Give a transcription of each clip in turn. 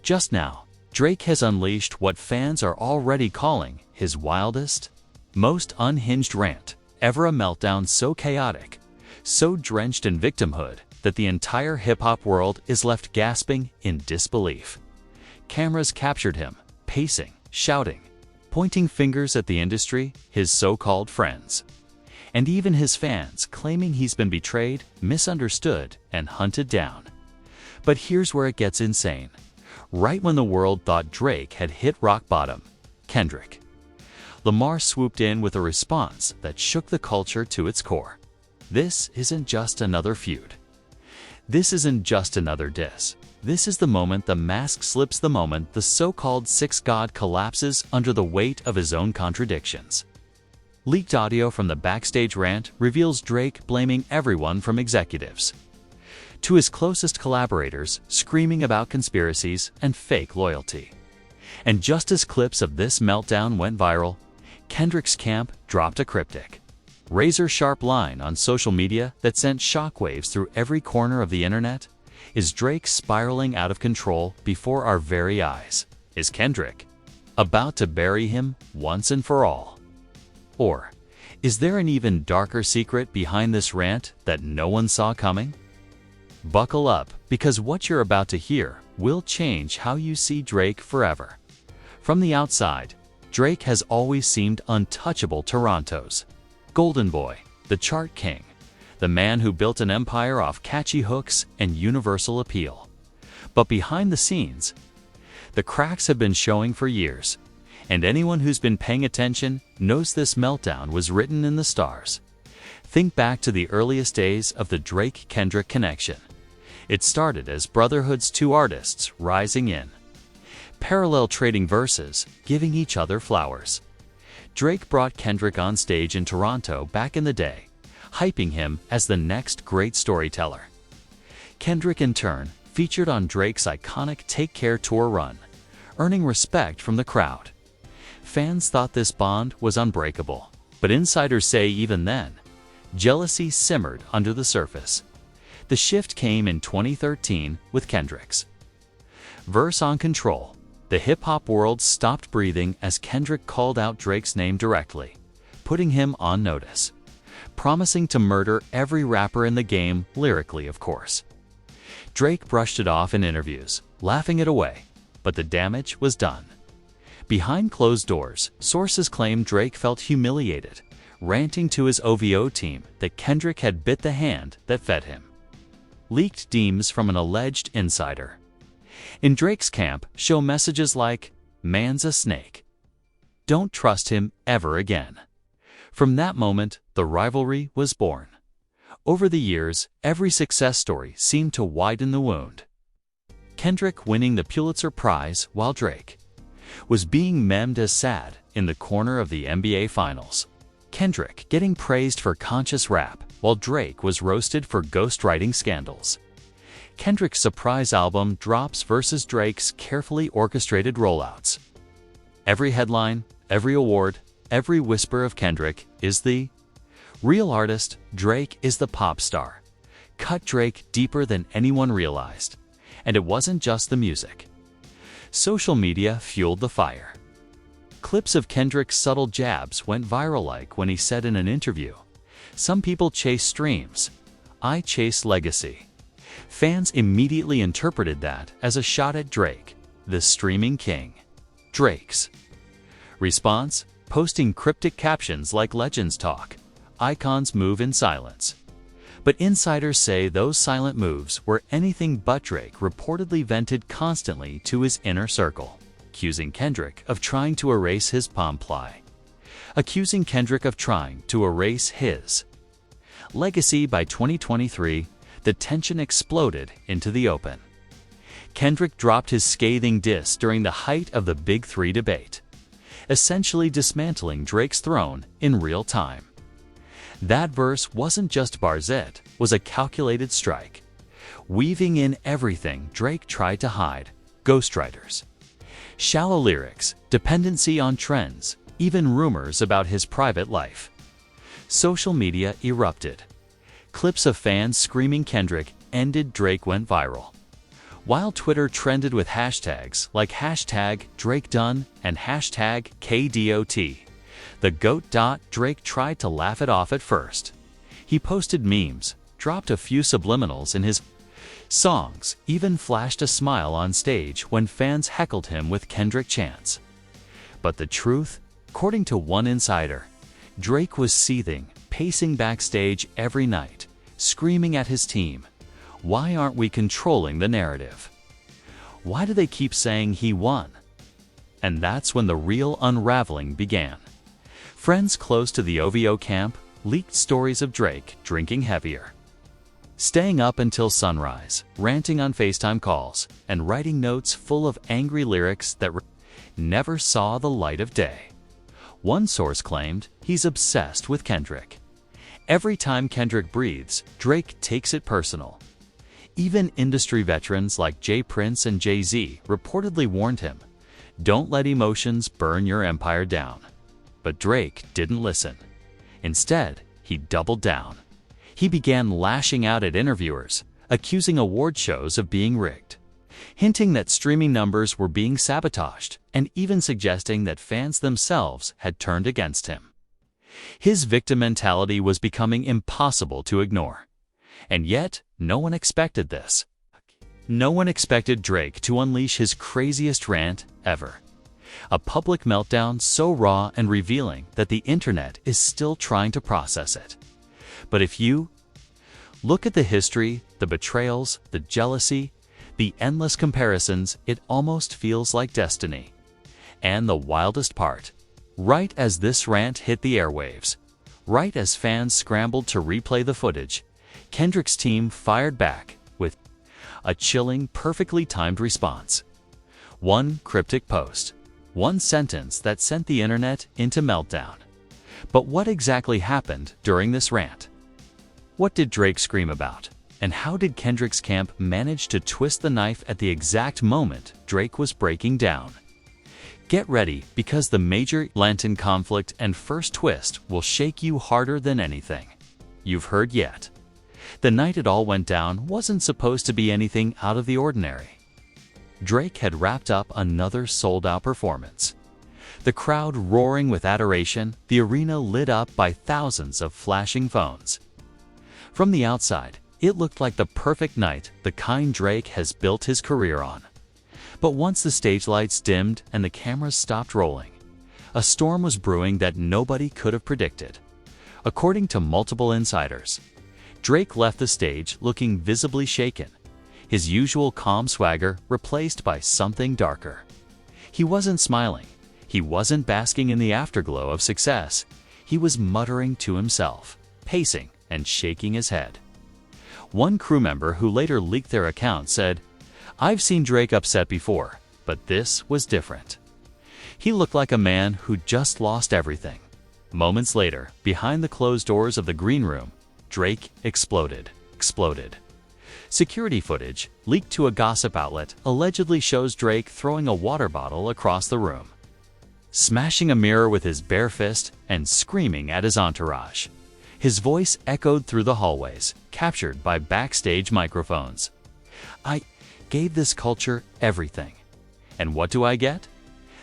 Just now, Drake has unleashed what fans are already calling his wildest, most unhinged rant ever, a meltdown so chaotic, so drenched in victimhood that the entire hip-hop world is left gasping in disbelief. Cameras captured him, pacing, shouting, pointing fingers at the industry, his so-called friends, and even his fans, claiming he's been betrayed, misunderstood, and hunted down. But here's where it gets insane. Right when the world thought Drake had hit rock bottom, Kendrick Lamar swooped in with a response that shook the culture to its core. This isn't just another feud. This isn't just another diss. This is the moment the mask slips, the moment the so-called Six God collapses under the weight of his own contradictions. Leaked audio from the backstage rant reveals Drake blaming everyone from executives to his closest collaborators, screaming about conspiracies and fake loyalty. And just as clips of this meltdown went viral, Kendrick's camp dropped a cryptic, razor-sharp line on social media that sent shockwaves through every corner of the internet. Is Drake spiraling out of control before our very eyes? Is Kendrick about to bury him once and for all? Or is there an even darker secret behind this rant that no one saw coming? Buckle up, because what you're about to hear will change how you see Drake forever. From the outside, Drake has always seemed untouchable, Toronto's golden boy, the chart king, the man who built an empire off catchy hooks and universal appeal. But behind the scenes, the cracks have been showing for years, and anyone who's been paying attention knows this meltdown was written in the stars. Think back to the earliest days of the Drake-Kendrick connection. It started as brotherhood's two artists rising in, parallel trading verses, giving each other flowers. Drake brought Kendrick on stage in Toronto back in the day, hyping him as the next great storyteller. Kendrick, in turn, featured on Drake's iconic Take Care tour run, earning respect from the crowd. Fans thought this bond was unbreakable, but insiders say even then, jealousy simmered under the surface. The shift came in 2013 with Kendrick's verse on Control. The hip-hop world stopped breathing as Kendrick called out Drake's name directly, putting him on notice, promising to murder every rapper in the game, lyrically of course. Drake brushed it off in interviews, laughing it away, but the damage was done. Behind closed doors, sources claim Drake felt humiliated, ranting to his OVO team that Kendrick had bit the hand that fed him. Leaked DMs from an alleged insider in Drake's camp show messages like, "Man's a snake. Don't trust him ever again." From that moment, the rivalry was born. Over the years, every success story seemed to widen the wound. Kendrick winning the Pulitzer Prize while Drake was being memed as sad in the corner of the NBA Finals. Kendrick getting praised for conscious rap while Drake was roasted for ghostwriting scandals. Kendrick's surprise album drops versus Drake's carefully orchestrated rollouts. Every headline, every award, every whisper of Kendrick is the real artist, Drake is the pop star. Cut Drake deeper than anyone realized. And it wasn't just the music. Social media fueled the fire. Clips of Kendrick's subtle jabs went viral, like when he said in an interview, "Some people chase streams. I chase legacy." Fans immediately interpreted that as a shot at Drake, the streaming king. Drake's response, posting cryptic captions like "Legends talk, icons move in silence." But insiders say those silent moves were anything but. Drake reportedly vented constantly to his inner circle, accusing Kendrick of trying to erase his legacy. By 2023, the tension exploded into the open. Kendrick dropped his scathing diss during the height of the Big Three debate, essentially dismantling Drake's throne in real time. That verse wasn't just bars, it was a calculated strike, weaving in everything Drake tried to hide: ghostwriters, shallow lyrics, dependency on trends, even rumors about his private life. Social media erupted. Clips of fans screaming Kendrick ended Drake went viral, While Twitter trended with hashtags like #DrakeDone and #KDOT, the GOAT. Drake tried to laugh it off at first. He posted memes, dropped a few subliminals in his songs, even flashed a smile on stage when fans heckled him with Kendrick chants. But the truth, according to one insider, Drake was seething, pacing backstage every night, screaming at his team, "Why aren't we controlling the narrative? Why do they keep saying he won?" And that's when the real unraveling began. Friends close to the OVO camp leaked stories of Drake drinking heavier, staying up until sunrise, ranting on FaceTime calls, and writing notes full of angry lyrics that never saw the light of day. One source claimed he's obsessed with Kendrick. Every time Kendrick breathes, Drake takes it personal. Even industry veterans like Jay Prince and Jay-Z reportedly warned him, "Don't let emotions burn your empire down." But Drake didn't listen. Instead, he doubled down. He began lashing out at interviewers, accusing award shows of being rigged, hinting that streaming numbers were being sabotaged, and even suggesting that fans themselves had turned against him. His victim mentality was becoming impossible to ignore. And yet, no one expected this. No one expected Drake to unleash his craziest rant ever. A public meltdown so raw and revealing that the internet is still trying to process it. But if you look at the history, the betrayals, the jealousy, the endless comparisons, it almost feels like destiny. And the wildest part, right as this rant hit the airwaves, right as fans scrambled to replay the footage, Kendrick's team fired back with a chilling, perfectly timed response. One cryptic post, one sentence that sent the internet into meltdown. But what exactly happened during this rant? What did Drake scream about? And how did Kendrick's camp manage to twist the knife at the exact moment Drake was breaking down? Get ready, because the major Lenten conflict and first twist will shake you harder than anything you've heard yet. The night it all went down wasn't supposed to be anything out of the ordinary. Drake had wrapped up another sold-out performance. The crowd roaring with adoration, the arena lit up by thousands of flashing phones. From the outside, it looked like the perfect night, the kind Drake has built his career on. But once the stage lights dimmed and the cameras stopped rolling, a storm was brewing that nobody could have predicted. According to multiple insiders, Drake left the stage looking visibly shaken, his usual calm swagger replaced by something darker. He wasn't smiling. He wasn't basking in the afterglow of success. He was muttering to himself, pacing and shaking his head. One crew member who later leaked their account said, "I've seen Drake upset before, but this was different." He looked like a man who just lost everything. Moments later, behind the closed doors of the green room, Drake exploded. Security footage, leaked to a gossip outlet, allegedly shows Drake throwing a water bottle across the room, smashing a mirror with his bare fist, and screaming at his entourage. His voice echoed through the hallways, captured by backstage microphones. "I gave this culture everything. And what do I get?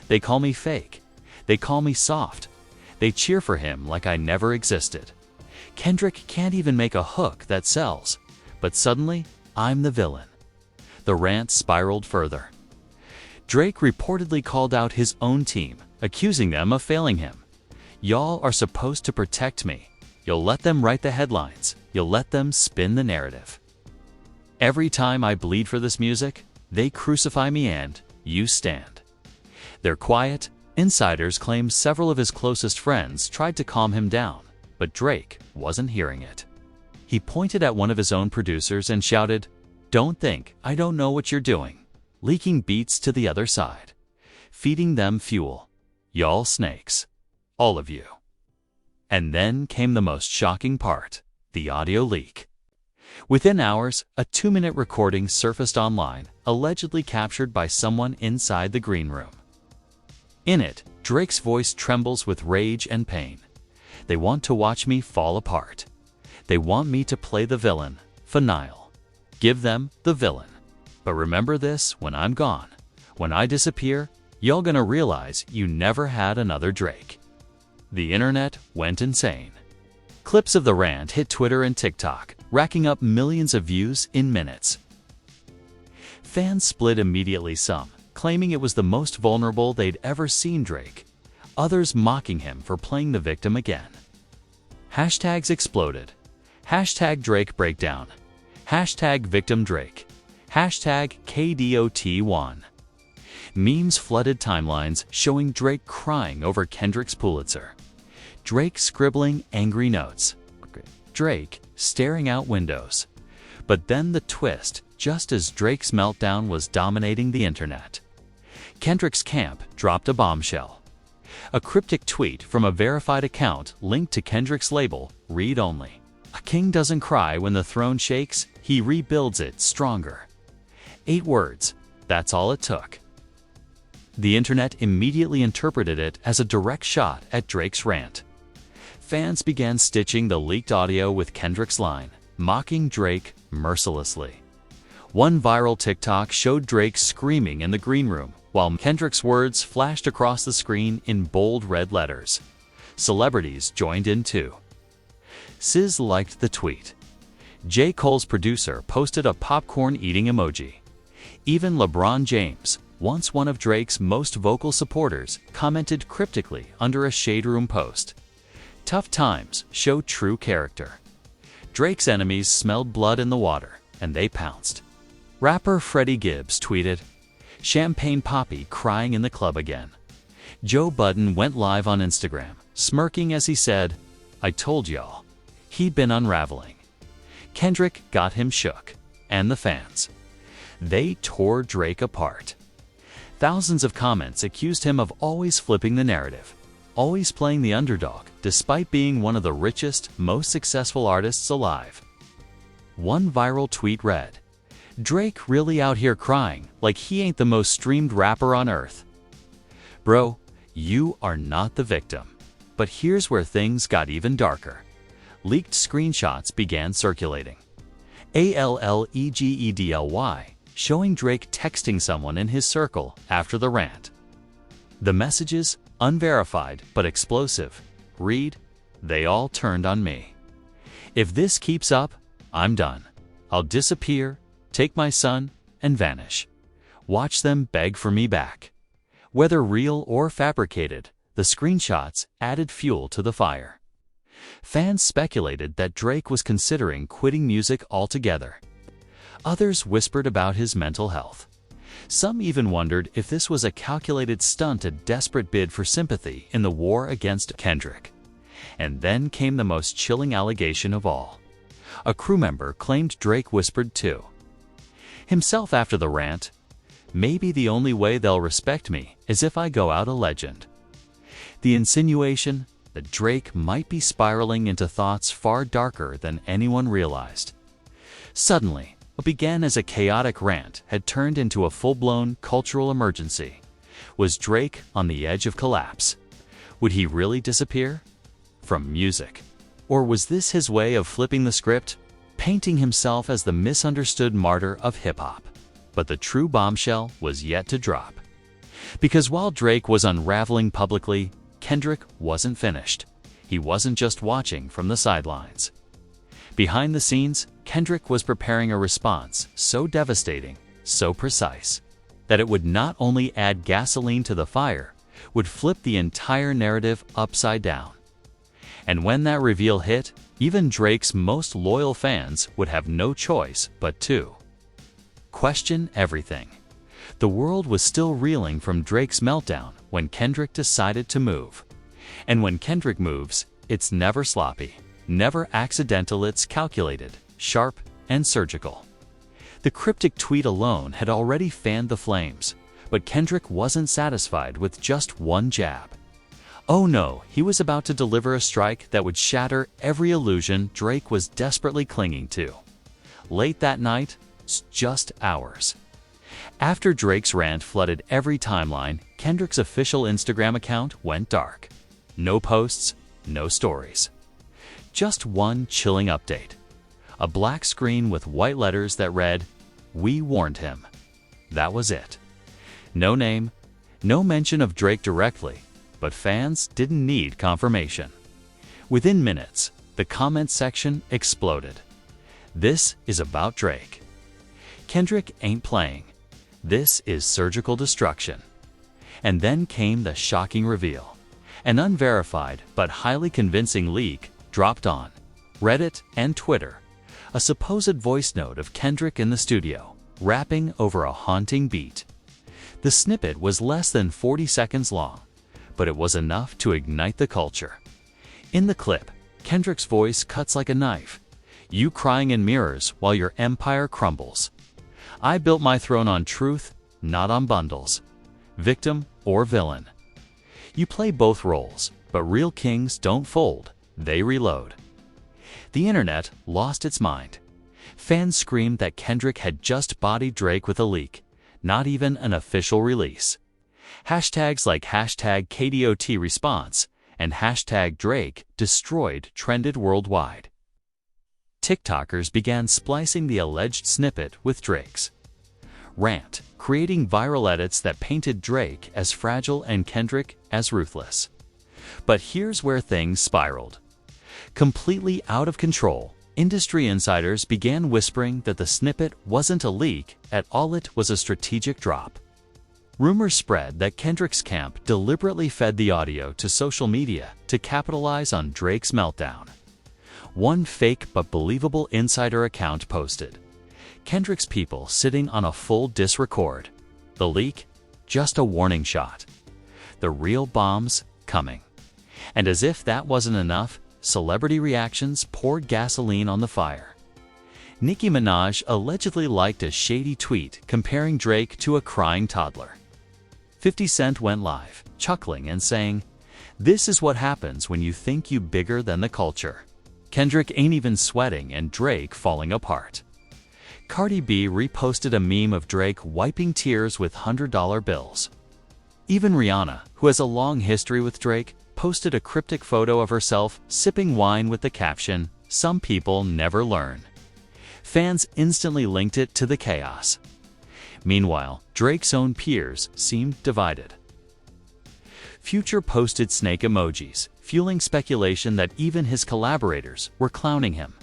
They call me fake. They call me soft. They cheer for him like I never existed. Kendrick can't even make a hook that sells. But suddenly, I'm the villain." The rant spiraled further. Drake reportedly called out his own team, accusing them of failing him. "Y'all are supposed to protect me. You'll let them write the headlines. You'll let them spin the narrative. Every time I bleed for this music, they crucify me and you stand." They're quiet. Insiders claim several of his closest friends tried to calm him down, but Drake wasn't hearing it. He pointed at one of his own producers and shouted, "Don't think I don't know what you're doing," leaking beats to the other side, feeding them fuel. "Y'all snakes. All of you." And then came the most shocking part, the audio leak. Within hours, a 2-minute recording surfaced online, allegedly captured by someone inside the green room. In it, Drake's voice trembles with rage and pain. "They want to watch me fall apart. They want me to play the villain, Fanile. Give them the villain." But remember this when I'm gone. When I disappear, y'all gonna realize you never had another Drake. The internet went insane. Clips of the rant hit Twitter and TikTok, racking up millions of views in minutes. Fans split immediately, some claiming it was the most vulnerable they'd ever seen Drake, others mocking him for playing the victim again. Hashtags exploded. Hashtag Drake breakdown. Hashtag victim Drake. Hashtag KDOT1. Memes flooded timelines showing Drake crying over Kendrick's Pulitzer. Drake scribbling angry notes. Drake staring out windows. But then the twist, just as Drake's meltdown was dominating the internet. Kendrick's camp dropped a bombshell. A cryptic tweet from a verified account linked to Kendrick's label, read only. A king doesn't cry when the throne shakes, he rebuilds it stronger. 8 words, that's all it took. The internet immediately interpreted it as a direct shot at Drake's rant. Fans began stitching the leaked audio with Kendrick's line, mocking Drake mercilessly. One viral TikTok showed Drake screaming in the green room, while Kendrick's words flashed across the screen in bold red letters. Celebrities joined in too. SZA liked the tweet. J. Cole's producer posted a popcorn-eating emoji. Even LeBron James, once one of Drake's most vocal supporters, commented cryptically under a Shade Room post. Tough times show true character. Drake's enemies smelled blood in the water, and they pounced. Rapper Freddie Gibbs tweeted, "Champagne Poppy crying in the club again." Joe Budden went live on Instagram, smirking as he said, "I told y'all." He'd been unraveling. Kendrick got him shook, and the fans. They tore Drake apart. Thousands of comments accused him of always flipping the narrative, always playing the underdog, despite being one of the richest, most successful artists alive. One viral tweet read, "Drake really out here crying like he ain't the most streamed rapper on earth." Bro, you are not the victim. But here's where things got even darker. Leaked screenshots began circulating. ALLEGEDLY, showing Drake texting someone in his circle after the rant. The messages, unverified but explosive, read, "They all turned on me. If this keeps up, I'm done. I'll disappear, take my son, and vanish. Watch them beg for me back." Whether real or fabricated, the screenshots added fuel to the fire. Fans speculated that Drake was considering quitting music altogether. Others whispered about his mental health. Some even wondered if this was a calculated stunt, a desperate bid for sympathy in the war against Kendrick. And then came the most chilling allegation of all. A crew member claimed Drake whispered to himself after the rant, "Maybe the only way they'll respect me is if I go out a legend." The insinuation that Drake might be spiraling into thoughts far darker than anyone realized. Suddenly, what began as a chaotic rant had turned into a full-blown cultural emergency. Was Drake on the edge of collapse? Would he really disappear from music? Or was this his way of flipping the script, painting himself as the misunderstood martyr of hip-hop? But the true bombshell was yet to drop. Because while Drake was unraveling publicly, Kendrick wasn't finished. He wasn't just watching from the sidelines. Behind the scenes, Kendrick was preparing a response so devastating, so precise, that it would not only add gasoline to the fire, would flip the entire narrative upside down. And when that reveal hit, even Drake's most loyal fans would have no choice but to question everything. The world was still reeling from Drake's meltdown when Kendrick decided to move. And when Kendrick moves, it's never sloppy, never accidental, it's calculated, sharp, and surgical. The cryptic tweet alone had already fanned the flames, but Kendrick wasn't satisfied with just one jab. Oh no, he was about to deliver a strike that would shatter every illusion Drake was desperately clinging to. Late that night, just hours after Drake's rant flooded every timeline, Kendrick's official Instagram account went dark. No posts, no stories. Just one chilling update. A black screen with white letters that read, "We warned him." That was it. No name, no mention of Drake directly, but fans didn't need confirmation. Within minutes, the comment section exploded. This is about Drake. Kendrick ain't playing. This is surgical destruction. And then came the shocking reveal. An unverified but highly convincing leak dropped on Reddit and Twitter. A supposed voice note of Kendrick in the studio, rapping over a haunting beat. The snippet was less than 40 seconds long, but it was enough to ignite the culture. In the clip, Kendrick's voice cuts like a knife. You crying in mirrors while your empire crumbles. I built my throne on truth, not on bundles. Victim or villain. You play both roles, but real kings don't fold, they reload. The internet lost its mind. Fans screamed that Kendrick had just bodied Drake with a leak, not even an official release. Hashtags like hashtag KDOT response and hashtag Drake destroyed trended worldwide. TikTokers began splicing the alleged snippet with Drake's rant, creating viral edits that painted Drake as fragile and Kendrick as ruthless. But here's where things spiraled. Completely out of control, industry insiders began whispering that the snippet wasn't a leak at all, it was a strategic drop. Rumors spread that Kendrick's camp deliberately fed the audio to social media to capitalize on Drake's meltdown. One fake but believable insider account posted, Kendrick's people sitting on a full disc record. The leak? Just a warning shot. The real bomb's coming. And as if that wasn't enough, celebrity reactions poured gasoline on the fire. Nicki Minaj allegedly liked a shady tweet comparing Drake to a crying toddler. 50 Cent went live, chuckling and saying, "This is what happens when you think you bigger than the culture." Kendrick ain't even sweating and Drake falling apart. Cardi B reposted a meme of Drake wiping tears with $100 bills. Even Rihanna, who has a long history with Drake, posted a cryptic photo of herself sipping wine with the caption, "Some people never learn." Fans instantly linked it to the chaos. Meanwhile, Drake's own peers seemed divided. Future posted snake emojis, fueling speculation that even his collaborators were clowning him.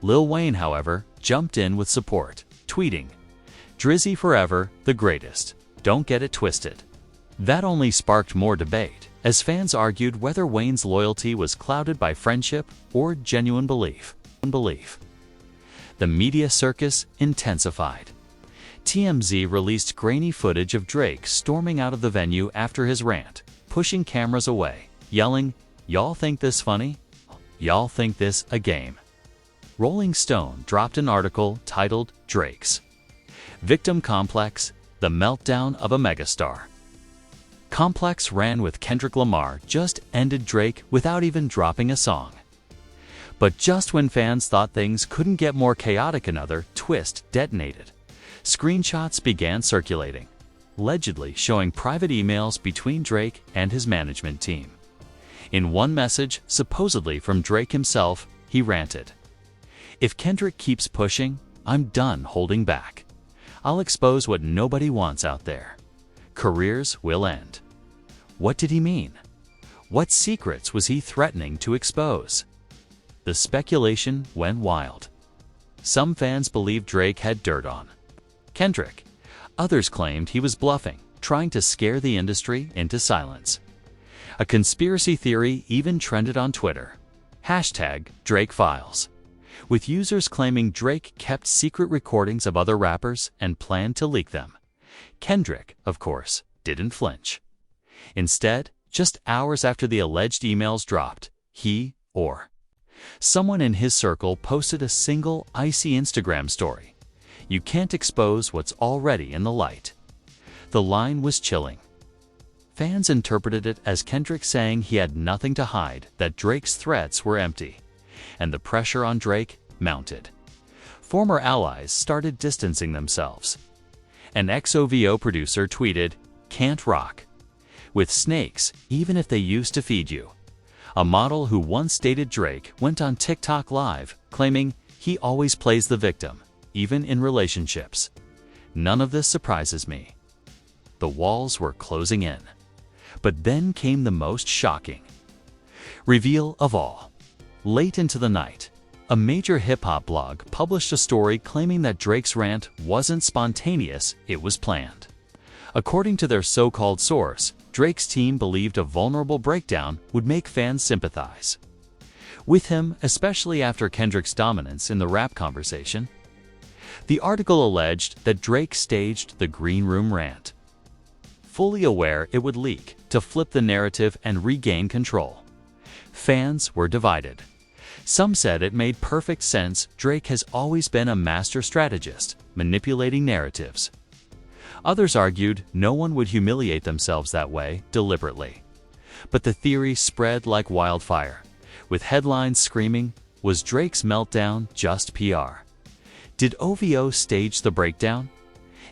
Lil Wayne, however, jumped in with support, tweeting, "Drizzy forever, the greatest. Don't get it twisted." That only sparked more debate, as fans argued whether Wayne's loyalty was clouded by friendship or genuine belief. The media circus intensified. TMZ released grainy footage of Drake storming out of the venue after his rant, pushing cameras away, yelling, "Y'all think this funny? Y'all think this a game?" Rolling Stone dropped an article titled Drake's Victim Complex, the Meltdown of a Megastar. Complex ran with Kendrick Lamar just ended Drake without even dropping a song. But just when fans thought things couldn't get more chaotic, another twist detonated. Screenshots began circulating, allegedly showing private emails between Drake and his management team. In one message, supposedly from Drake himself, he ranted, "If Kendrick keeps pushing, I'm done holding back. I'll expose what nobody wants out there. Careers will end." What did he mean? What secrets was he threatening to expose? The speculation went wild. Some fans believed Drake had dirt on Kendrick. Others claimed he was bluffing, trying to scare the industry into silence. A conspiracy theory even trended on Twitter. #DrakeFiles. With users claiming Drake kept secret recordings of other rappers and planned to leak them. Kendrick, of course, didn't flinch. Instead, just hours after the alleged emails dropped, he, or someone in his circle, posted a single icy Instagram story. "You can't expose what's already in the light." The line was chilling. Fans interpreted it as Kendrick saying he had nothing to hide, that Drake's threats were empty. And the pressure on Drake mounted. Former allies started distancing themselves. An ex-OVO producer tweeted, "Can't rock with snakes, even if they used to feed you." A model who once dated Drake went on TikTok Live, claiming he always plays the victim, even in relationships. None of this surprises me. The walls were closing in. But then came the most shocking reveal of all. Late into the night, a major hip-hop blog published a story claiming that Drake's rant wasn't spontaneous, it was planned. According to their so-called source, Drake's team believed a vulnerable breakdown would make fans sympathize with him, especially after Kendrick's dominance in the rap conversation. The article alleged that Drake staged the Green Room rant, fully aware it would leak, to flip the narrative and regain control. Fans were divided. Some said it made perfect sense. Drake has always been a master strategist, manipulating narratives. Others argued no one would humiliate themselves that way deliberately. But the theory spread like wildfire, with headlines screaming, "Was Drake's meltdown just PR? Did OVO stage the breakdown?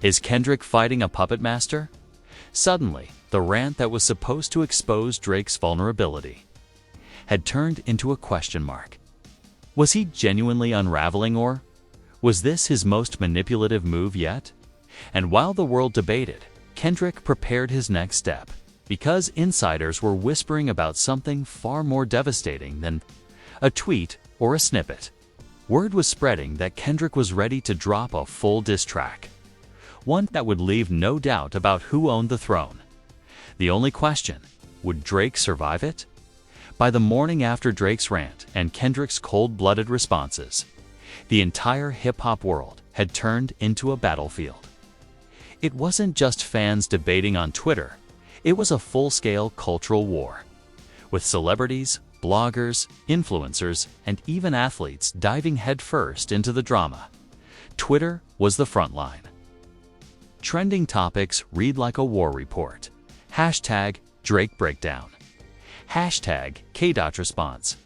Is Kendrick fighting a puppet master?" Suddenly, the rant that was supposed to expose Drake's vulnerability had turned into a question mark. Was he genuinely unraveling, or was this his most manipulative move yet? And while the world debated, Kendrick prepared his next step, because insiders were whispering about something far more devastating than a tweet or a snippet. Word was spreading that Kendrick was ready to drop a full diss track, one that would leave no doubt about who owned the throne. The only question, would Drake survive it? By the morning after Drake's rant and Kendrick's cold-blooded responses, the entire hip-hop world had turned into a battlefield. It wasn't just fans debating on Twitter, it was a full-scale cultural war, with celebrities, bloggers, influencers, and even athletes diving headfirst into the drama. Twitter was the front line. Trending topics read like a war report. Hashtag Drake Breakdown. Hashtag K.Response.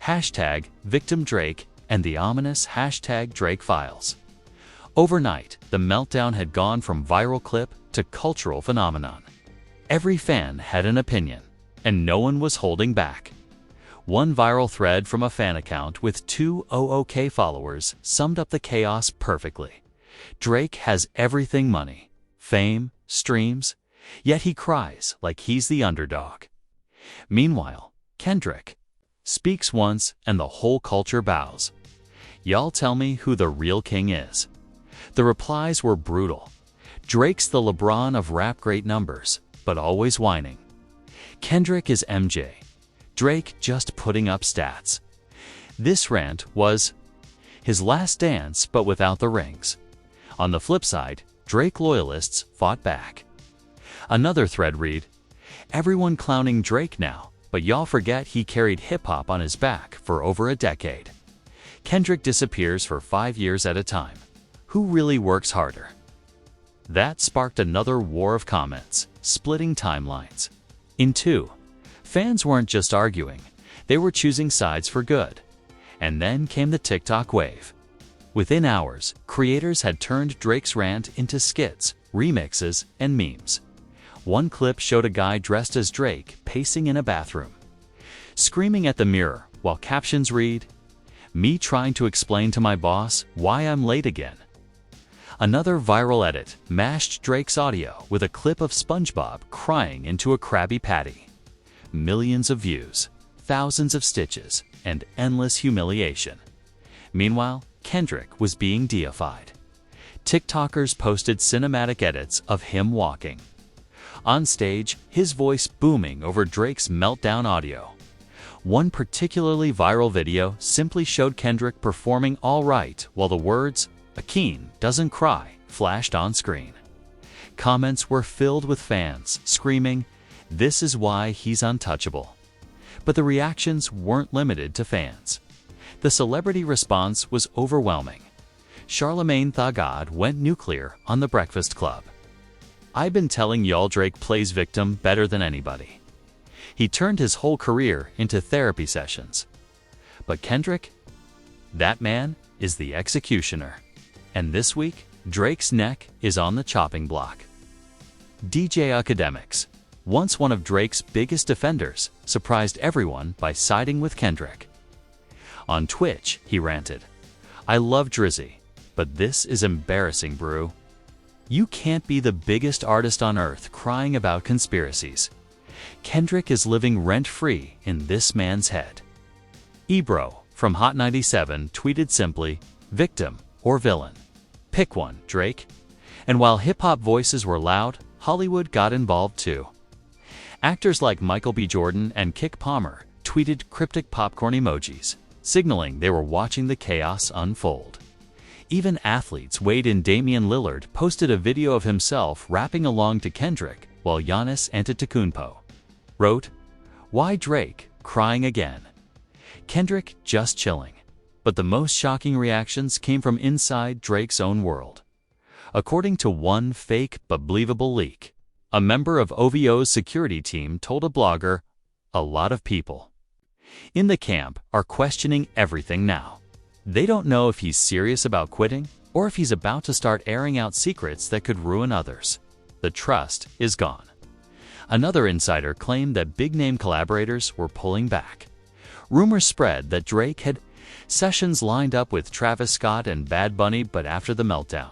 Hashtag Victim Drake, and the ominous hashtag Drake Files. Overnight, the meltdown had gone from viral clip to cultural phenomenon. Every fan had an opinion, and no one was holding back. One viral thread from a fan account with 200K followers summed up the chaos perfectly. Drake has everything: money, fame, streams, yet he cries like he's the underdog. Meanwhile, Kendrick speaks once and the whole culture bows. Y'all tell me who the real king is. The replies were brutal. Drake's the LeBron of rap, great numbers, but always whining. Kendrick is MJ. Drake just putting up stats. This rant was his last dance, but without the rings. On the flip side, Drake loyalists fought back. Another thread read, "Everyone clowning Drake now, but y'all forget he carried hip-hop on his back for over a decade. Kendrick disappears for 5 years at a time. Who really works harder?" That sparked another war of comments, splitting timelines in two. Fans weren't just arguing, they were choosing sides for good. And then came the TikTok wave. Within hours, creators had turned Drake's rant into skits, remixes, and memes. One clip showed a guy dressed as Drake pacing in a bathroom, screaming at the mirror, while captions read, "Me trying to explain to my boss why I'm late again." Another viral edit mashed Drake's audio with a clip of SpongeBob crying into a Krabby Patty. Millions of views, thousands of stitches, and endless humiliation. Meanwhile, Kendrick was being deified. TikTokers posted cinematic edits of him walking on stage, his voice booming over Drake's meltdown audio. One particularly viral video simply showed Kendrick performing all right while the words, "Akeem doesn't cry," flashed on screen. Comments were filled with fans screaming, "This is why he's untouchable." But the reactions weren't limited to fans. The celebrity response was overwhelming. Charlamagne Tha God went nuclear on The Breakfast Club. "I've been telling y'all Drake plays victim better than anybody. He turned his whole career into therapy sessions. But Kendrick? That man is the executioner. And this week, Drake's neck is on the chopping block." DJ Academics, once one of Drake's biggest defenders, surprised everyone by siding with Kendrick. On Twitch, he ranted, "I love Drizzy, but this is embarrassing, brew. You can't be the biggest artist on earth crying about conspiracies. Kendrick is living rent-free in this man's head. Ebro from Hot 97 tweeted simply, "Victim or villain? Pick one, Drake." And while hip-hop voices were loud, Hollywood got involved too. Actors like Michael B. Jordan and Kick Palmer tweeted cryptic popcorn emojis, signaling they were watching the chaos unfold. Even athletes Wade and Damian Lillard posted a video of himself rapping along to Kendrick, while Giannis Antetokounmpo wrote, "Why Drake crying again? Kendrick just chilling." But the most shocking reactions came from inside Drake's own world. According to one fake but believable leak, a member of OVO's security team told a blogger, "A lot of people in the camp are questioning everything now. They don't know if he's serious about quitting or if he's about to start airing out secrets that could ruin others. The trust is gone." Another insider claimed that big-name collaborators were pulling back. Rumors spread that Drake had sessions lined up with Travis Scott and Bad Bunny, but after the meltdown,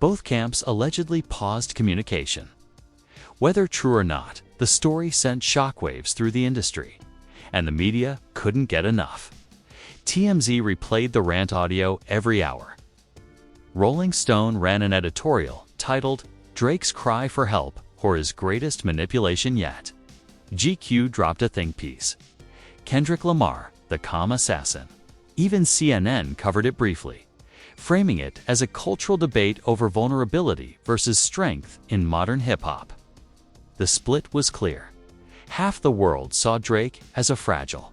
both camps allegedly paused communication. Whether true or not, the story sent shockwaves through the industry, and the media couldn't get enough. TMZ replayed the rant audio every hour. Rolling Stone ran an editorial titled, "Drake's Cry for Help or His Greatest Manipulation Yet." GQ dropped a think piece, "Kendrick Lamar, the calm assassin." Even CNN covered it briefly, framing it as a cultural debate over vulnerability versus strength in modern hip-hop. The split was clear. Half the world saw Drake as a fragile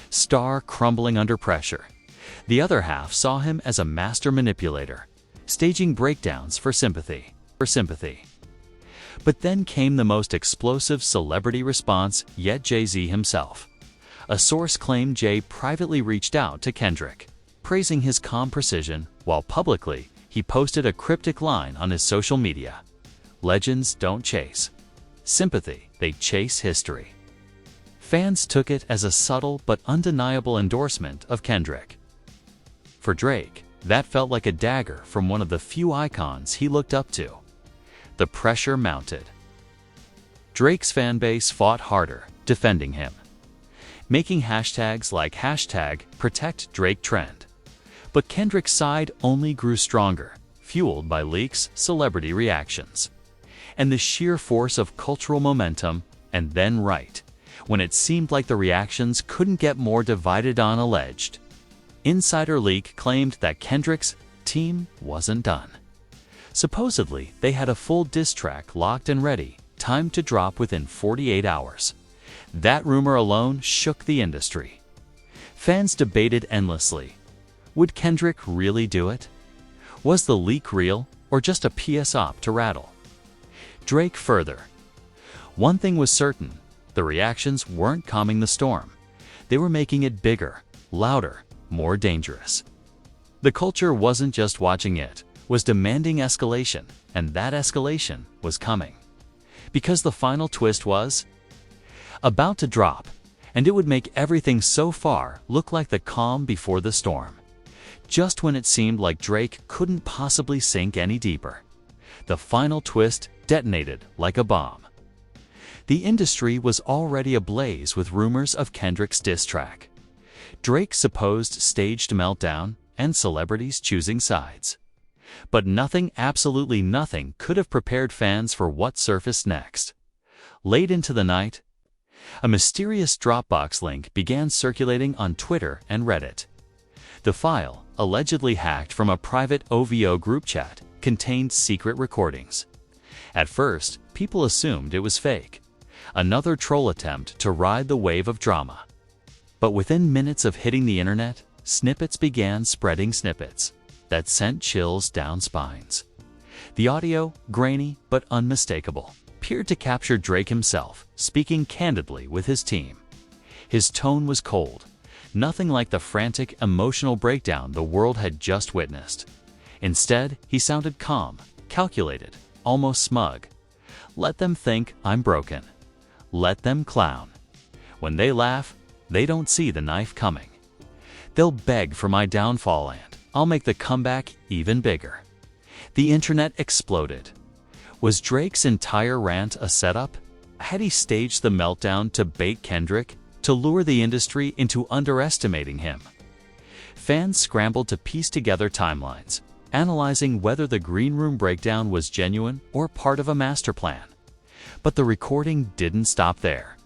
star crumbling under pressure. The other half saw him as a master manipulator, staging breakdowns for sympathy. But then came the most explosive celebrity response yet: Jay-Z himself. A source claimed Jay privately reached out to Kendrick, praising his calm precision, while publicly he posted a cryptic line on his social media: "Legends don't chase sympathy, they chase history." Fans took it as a subtle but undeniable endorsement of Kendrick. For Drake, that felt like a dagger from one of the few icons he looked up to. The pressure mounted. Drake's fanbase fought harder, defending him, making hashtags like #ProtectDrake trend. But Kendrick's side only grew stronger, fueled by leaks, celebrity reactions, and the sheer force of cultural momentum. And then when it seemed like the reactions couldn't get more divided, on alleged insider leak claimed that Kendrick's team wasn't done. Supposedly, they had a full diss track locked and ready, timed to drop within 48 hours. That rumor alone shook the industry. Fans debated endlessly. Would Kendrick really do it? Was the leak real, or just a PS op to rattle Drake further? One thing was certain: the reactions weren't calming the storm. They were making it bigger, louder, more dangerous. The culture wasn't just watching, it was demanding escalation, and that escalation was coming. Because the final twist was about to drop, and it would make everything so far look like the calm before the storm. Just when it seemed like Drake couldn't possibly sink any deeper, the final twist detonated like a bomb. The industry was already ablaze with rumors of Kendrick's diss track, Drake's supposed staged meltdown, and celebrities choosing sides. But nothing, absolutely nothing, could have prepared fans for what surfaced next. Late into the night, a mysterious Dropbox link began circulating on Twitter and Reddit. The file, allegedly hacked from a private OVO group chat, contained secret recordings. At first, people assumed it was fake, another troll attempt to ride the wave of drama. But within minutes of hitting the internet, snippets began spreading, snippets that sent chills down spines. The audio, grainy but unmistakable, appeared to capture Drake himself, speaking candidly with his team. His tone was cold, nothing like the frantic, emotional breakdown the world had just witnessed. Instead, he sounded calm, calculated, almost smug. "Let them think I'm broken. Let them clown. When they laugh, they don't see the knife coming. They'll beg for my downfall, and I'll make the comeback even bigger." The internet exploded. Was Drake's entire rant a setup? Had he staged the meltdown to bait Kendrick, to lure the industry into underestimating him? Fans scrambled to piece together timelines, analyzing whether the green room breakdown was genuine or part of a master plan. But the recording didn't stop there.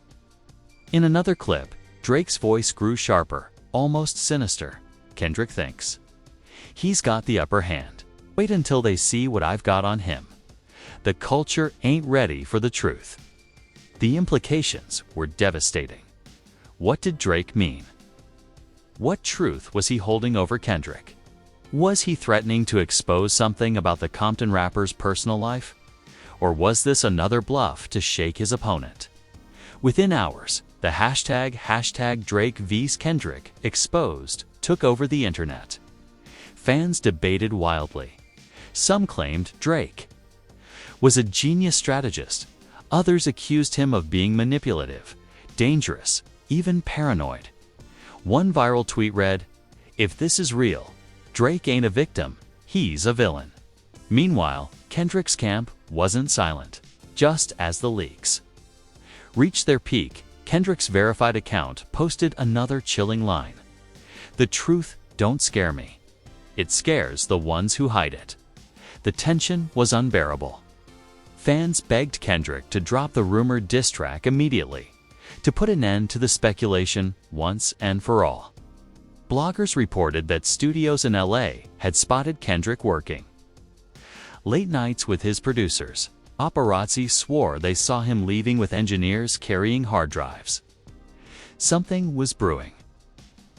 In another clip, Drake's voice grew sharper, almost sinister. Kendrick thinks, "He's got the upper hand. Wait until they see what I've got on him. The culture ain't ready for the truth." The implications were devastating. What did Drake mean? What truth was he holding over Kendrick? Was he threatening to expose something about the Compton rapper's personal life? Or was this another bluff to shake his opponent? Within hours, the hashtag Drake vs Kendrick exposed took over the internet. Fans debated wildly. Some claimed Drake was a genius strategist. Others accused him of being manipulative, dangerous, even paranoid. One viral tweet read, "If this is real, Drake ain't a victim, he's a villain." Meanwhile, Kendrick's camp wasn't silent. Just as the leaks reached their peak, Kendrick's verified account posted another chilling line. "The truth don't scare me. It scares the ones who hide it." The tension was unbearable. Fans begged Kendrick to drop the rumored diss track immediately, to put an end to the speculation once and for all. Bloggers reported that studios in LA had spotted Kendrick working late nights with his producers. Paparazzi swore they saw him leaving with engineers carrying hard drives. Something was brewing,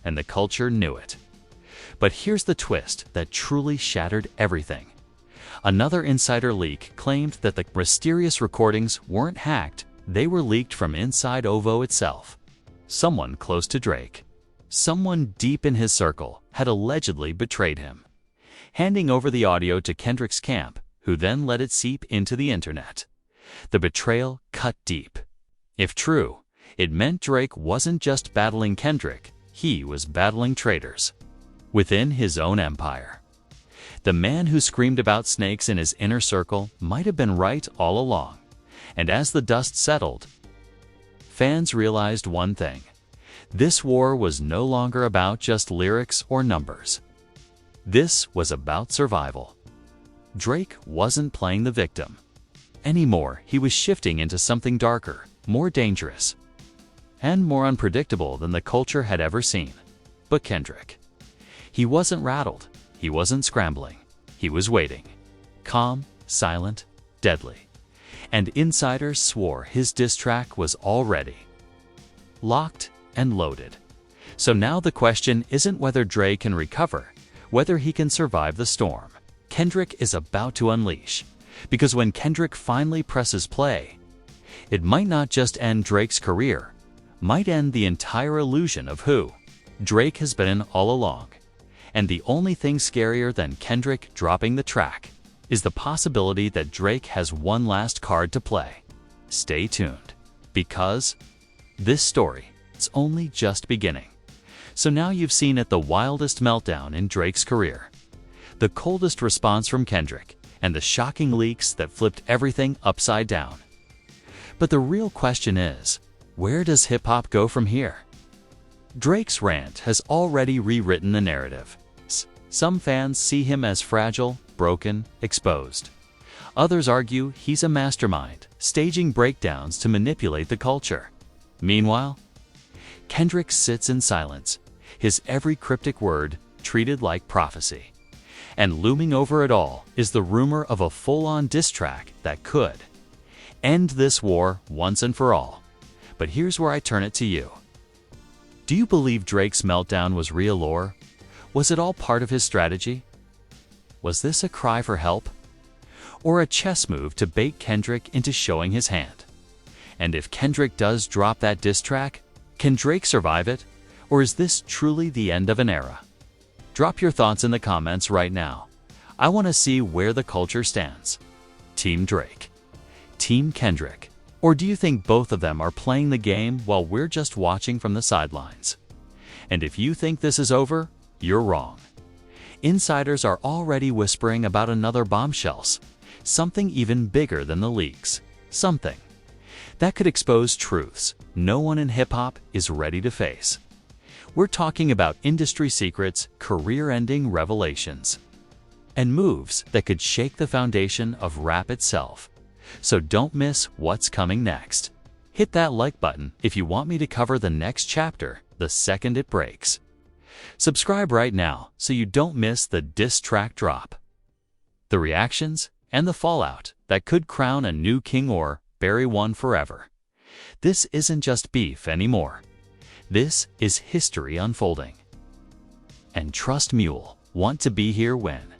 and the culture knew it. But here's the twist that truly shattered everything. Another insider leak claimed that the mysterious recordings weren't hacked, they were leaked from inside OVO itself. Someone close to Drake, someone deep in his circle, had allegedly betrayed him, handing over the audio to Kendrick's camp, who then let it seep into the internet. The betrayal cut deep. If true, it meant Drake wasn't just battling Kendrick, he was battling traitors within his own empire. The man who screamed about snakes in his inner circle might have been right all along. And as the dust settled, fans realized one thing. This war was no longer about just lyrics or numbers. This was about survival. Drake wasn't playing the victim anymore. He was shifting into something darker, more dangerous, and more unpredictable than the culture had ever seen. But Kendrick, he wasn't rattled. He wasn't scrambling. He was waiting. Calm, silent, deadly. And insiders swore his diss track was already locked and loaded. So now the question isn't whether Drake can recover, whether he can survive the storm. Kendrick is about to unleash. Because when Kendrick finally presses play, it might not just end Drake's career, might end the entire illusion of who Drake has been all along. And the only thing scarier than Kendrick dropping the track is the possibility that Drake has one last card to play. Stay tuned, because this story is only just beginning. So now you've seen it, the wildest meltdown in Drake's career, the coldest response from Kendrick, and the shocking leaks that flipped everything upside down. But the real question is, where does hip-hop go from here? Drake's rant has already rewritten the narrative. Some fans see him as fragile, broken, exposed. Others argue he's a mastermind, staging breakdowns to manipulate the culture. Meanwhile, Kendrick sits in silence, his every cryptic word treated like prophecy. And looming over it all is the rumor of a full-on diss track that could end this war once and for all. But here's where I turn it to you. Do you believe Drake's meltdown was real, or was it all part of his strategy? Was this a cry for help, or a chess move to bait Kendrick into showing his hand? And if Kendrick does drop that diss track, can Drake survive it, or is this truly the end of an era? Drop your thoughts in the comments right now. I want to see where the culture stands. Team Drake, Team Kendrick, or do you think both of them are playing the game while we're just watching from the sidelines? And if you think this is over, you're wrong. Insiders are already whispering about another bombshells, something even bigger than the leaks, something that could expose truths no one in hip-hop is ready to face. We're talking about industry secrets, career-ending revelations, and moves that could shake the foundation of rap itself. So don't miss what's coming next. Hit that like button if you want me to cover the next chapter the second it breaks. Subscribe right now so you don't miss the diss track drop, the reactions, and the fallout that could crown a new king or bury one forever. This isn't just beef anymore. This is history unfolding. And trust me, you'll want to be here when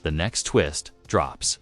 the next twist drops.